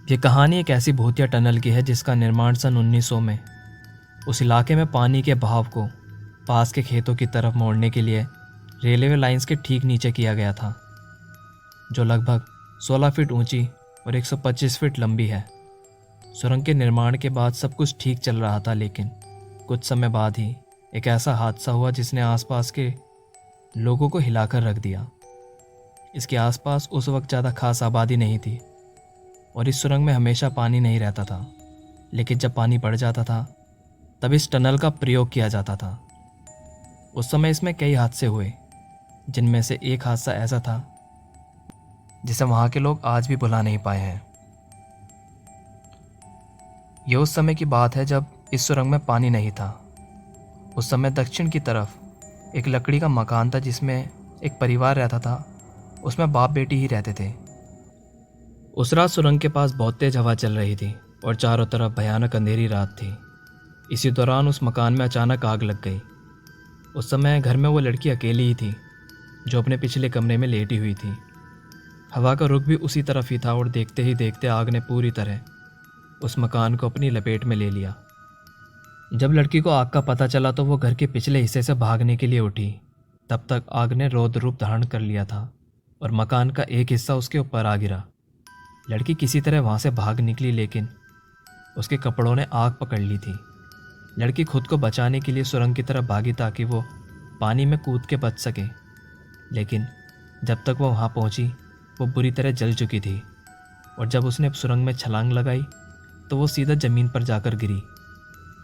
ये कहानी एक ऐसी भूतिया टनल की है जिसका निर्माण सन 1900 में उस इलाके में पानी के बहाव को पास के खेतों की तरफ मोड़ने के लिए रेलवे लाइंस के ठीक नीचे किया गया था, जो लगभग 16 फीट ऊंची और 125 फीट लंबी है। सुरंग के निर्माण के बाद सब कुछ ठीक चल रहा था, लेकिन कुछ समय बाद ही एक ऐसा हादसा हुआ जिसने आसपास के लोगों को हिलाकर रख दिया। इसके आसपास उस वक्त ज़्यादा खास आबादी नहीं थी और इस सुरंग में हमेशा पानी नहीं रहता था, लेकिन जब पानी बढ़ जाता था तब इस टनल का प्रयोग किया जाता था। उस समय इसमें कई हादसे हुए, जिनमें से एक हादसा ऐसा था जिसे वहाँ के लोग आज भी भुला नहीं पाए हैं। यह उस समय की बात है जब इस सुरंग में पानी नहीं था। उस समय दक्षिण की तरफ एक लकड़ी का मकान था जिसमें एक परिवार रहता था। उसमें बाप बेटी ही रहते थे। उस रात सुरंग के पास बहुत तेज हवा चल रही थी और चारों तरफ भयानक अंधेरी रात थी। इसी दौरान उस मकान में अचानक आग लग गई। उस समय घर में वो लड़की अकेली ही थी जो अपने पिछले कमरे में लेटी हुई थी। हवा का रुख भी उसी तरफ ही था और देखते ही देखते आग ने पूरी तरह उस मकान को अपनी लपेट में ले लिया। जब लड़की को आग का पता चला तो वो घर के पिछले हिस्से से भागने के लिए उठी। तब तक आग ने रौद्र रूप धारण कर लिया था और मकान का एक हिस्सा उसके ऊपर आ गिरा। लड़की किसी तरह वहाँ से भाग निकली, लेकिन उसके कपड़ों ने आग पकड़ ली थी। लड़की खुद को बचाने के लिए सुरंग की तरफ भागी ताकि वो पानी में कूद के बच सके, लेकिन जब तक वो वहाँ पहुँची वो बुरी तरह जल चुकी थी और जब उसने सुरंग में छलांग लगाई तो वो सीधा ज़मीन पर जाकर गिरी,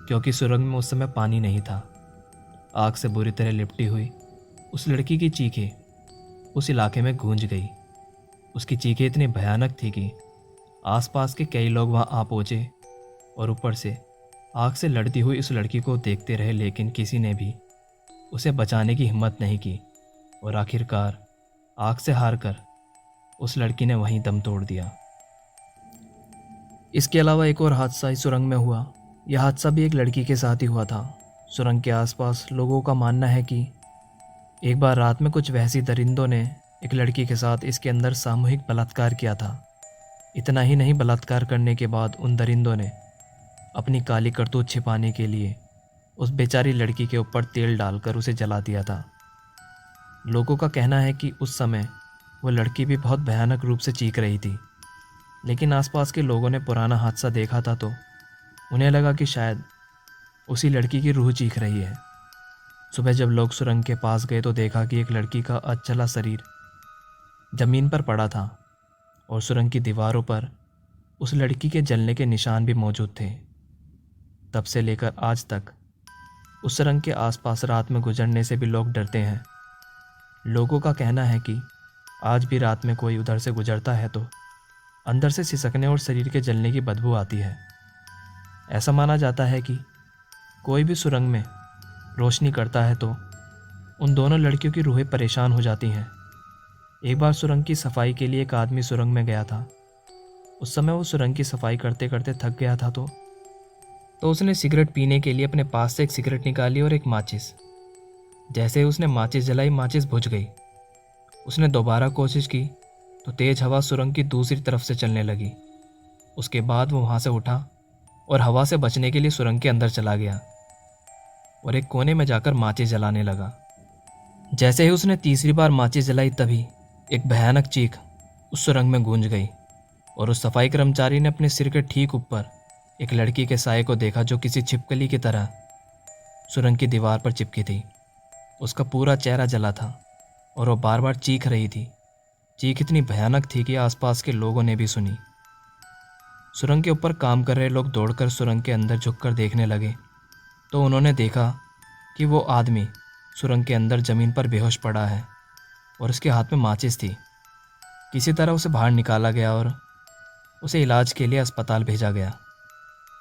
क्योंकि सुरंग में उस समय पानी नहीं था। आग से बुरी तरह लिपटी हुई उस लड़की की चीखें उस इलाके में गूंज गई। उसकी चीखें इतनी भयानक थी कि आसपास के कई लोग वहां आ पहुंचे और ऊपर से आग से लड़ती हुई उस लड़की को देखते रहे, लेकिन किसी ने भी उसे बचाने की हिम्मत नहीं की और आखिरकार आग से हारकर उस लड़की ने वहीं दम तोड़ दिया। इसके अलावा एक और हादसा इस सुरंग में हुआ। यह हादसा भी एक लड़की के साथ ही हुआ था। सुरंग के आसपास लोगों का मानना है कि एक बार रात में कुछ वहशी दरिंदों ने एक लड़की के साथ इसके अंदर सामूहिक बलात्कार किया था। इतना ही नहीं, बलात्कार करने के बाद उन दरिंदों ने अपनी काली करतूत छिपाने के लिए उस बेचारी लड़की के ऊपर तेल डालकर उसे जला दिया था। लोगों का कहना है कि उस समय वो लड़की भी बहुत भयानक रूप से चीख रही थी, लेकिन आसपास के लोगों ने पुराना हादसा देखा था तो उन्हें लगा कि शायद उसी लड़की की रूह चीख रही है। सुबह जब लोग सुरंग के पास गए तो देखा कि एक लड़की का अधजला शरीर जमीन पर पड़ा था और सुरंग की दीवारों पर उस लड़की के जलने के निशान भी मौजूद थे। तब से लेकर आज तक उस सुरंग के आसपास रात में गुजरने से भी लोग डरते हैं। लोगों का कहना है कि आज भी रात में कोई उधर से गुजरता है तो अंदर से सिसकने और शरीर के जलने की बदबू आती है। ऐसा माना जाता है कि कोई भी सुरंग में रोशनी करता है तो उन दोनों लड़कियों की रूहें परेशान हो जाती हैं। एक बार सुरंग की सफाई के लिए एक आदमी सुरंग में गया था। उस समय वो सुरंग की सफाई करते करते थक गया था तो उसने सिगरेट पीने के लिए अपने पास से एक सिगरेट निकाली और एक माचिस। जैसे ही उसने माचिस जलाई, माचिस बुझ गई। उसने दोबारा कोशिश की तो तेज हवा सुरंग की दूसरी तरफ से चलने लगी। उसके बाद वो वहाँ से उठा और हवा से बचने के लिए सुरंग के अंदर चला गया और एक कोने में जाकर माचिस जलाने लगा। जैसे ही उसने तीसरी बार माचिस जलाई तभी एक भयानक चीख उस सुरंग में गूंज गई और उस सफाई कर्मचारी ने अपने सिर के ठीक ऊपर एक लड़की के साये को देखा जो किसी छिपकली की तरह सुरंग की दीवार पर चिपकी थी। उसका पूरा चेहरा जला था और वो बार बार चीख रही थी। चीख इतनी भयानक थी कि आसपास के लोगों ने भी सुनी। सुरंग के ऊपर काम कर रहे लोग दौड़कर सुरंग के अंदर झुककर देखने लगे तो उन्होंने देखा कि वो आदमी सुरंग के अंदर ज़मीन पर बेहोश पड़ा है और उसके हाथ में माचिस थी। किसी तरह उसे बाहर निकाला गया और उसे इलाज के लिए अस्पताल भेजा गया।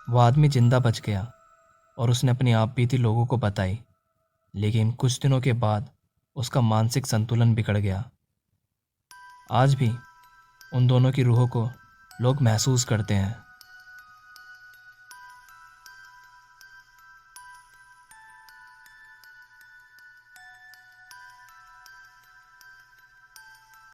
वो आदमी जिंदा बच गया और उसने अपनी आप बीती लोगों को बताई, लेकिन कुछ दिनों के बाद उसका मानसिक संतुलन बिगड़ गया। आज भी उन दोनों की रूहों को लोग महसूस करते हैं।